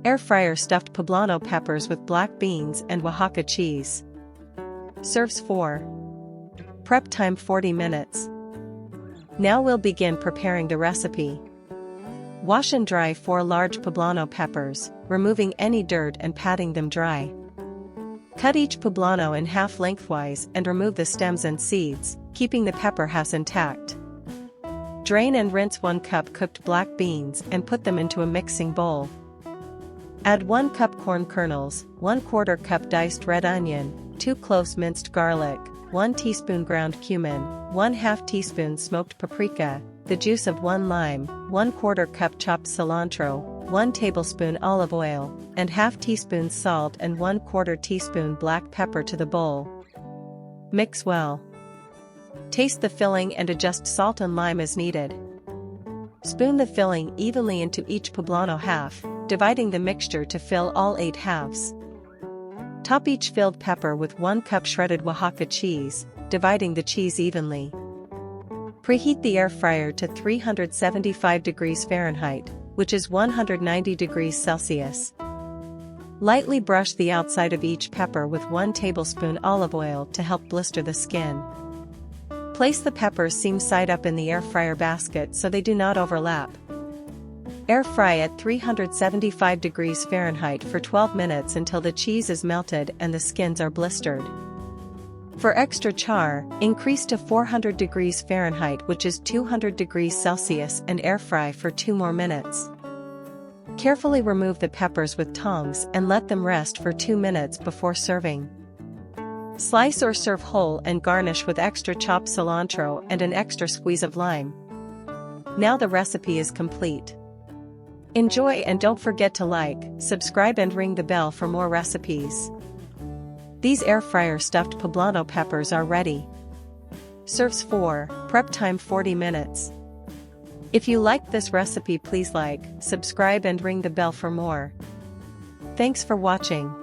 Air fryer stuffed poblano peppers with black beans and Oaxaca cheese. Serves 4. Prep time 40 minutes. Now we'll begin preparing the recipe. Wash and dry 4 large poblano peppers, removing any dirt and patting them dry. Cut each poblano in half lengthwise and remove the stems and seeds, keeping the pepper halves intact. Drain and rinse 1 cup cooked black beans and put them into a mixing bowl. Add 1 cup corn kernels, 1/4 cup diced red onion, 2 cloves minced garlic, 1 teaspoon ground cumin, 1/2 teaspoon smoked paprika, the juice of 1 lime, 1/4 cup chopped cilantro, 1 tablespoon olive oil, and ½ teaspoon salt and 1/4 teaspoon black pepper to the bowl. Mix well. Taste the filling and adjust salt and lime as needed. Spoon the filling evenly into each poblano half, dividing the mixture to fill all 8 halves. Top each filled pepper with 1 cup shredded Oaxaca cheese, dividing the cheese evenly. Preheat the air fryer to 375 degrees Fahrenheit, which is 190 degrees Celsius. Lightly brush the outside of each pepper with 1 tablespoon olive oil to help blister the skin. Place the peppers seam side up in the air fryer basket so they do not overlap. Air fry at 375 degrees Fahrenheit for 12 minutes until the cheese is melted and the skins are blistered. For extra char, increase to 400 degrees Fahrenheit, which is 200 degrees Celsius, and air fry for 2 more minutes. Carefully remove the peppers with tongs and let them rest for 2 minutes before serving. Slice or serve whole and garnish with extra chopped cilantro and an extra squeeze of lime. Now the recipe is complete. Enjoy and don't forget to like, subscribe and ring the bell for more recipes. These air fryer stuffed poblano peppers are ready. Serves 4, prep time 40 minutes. If you liked this recipe, please like, subscribe and ring the bell for more. Thanks for watching.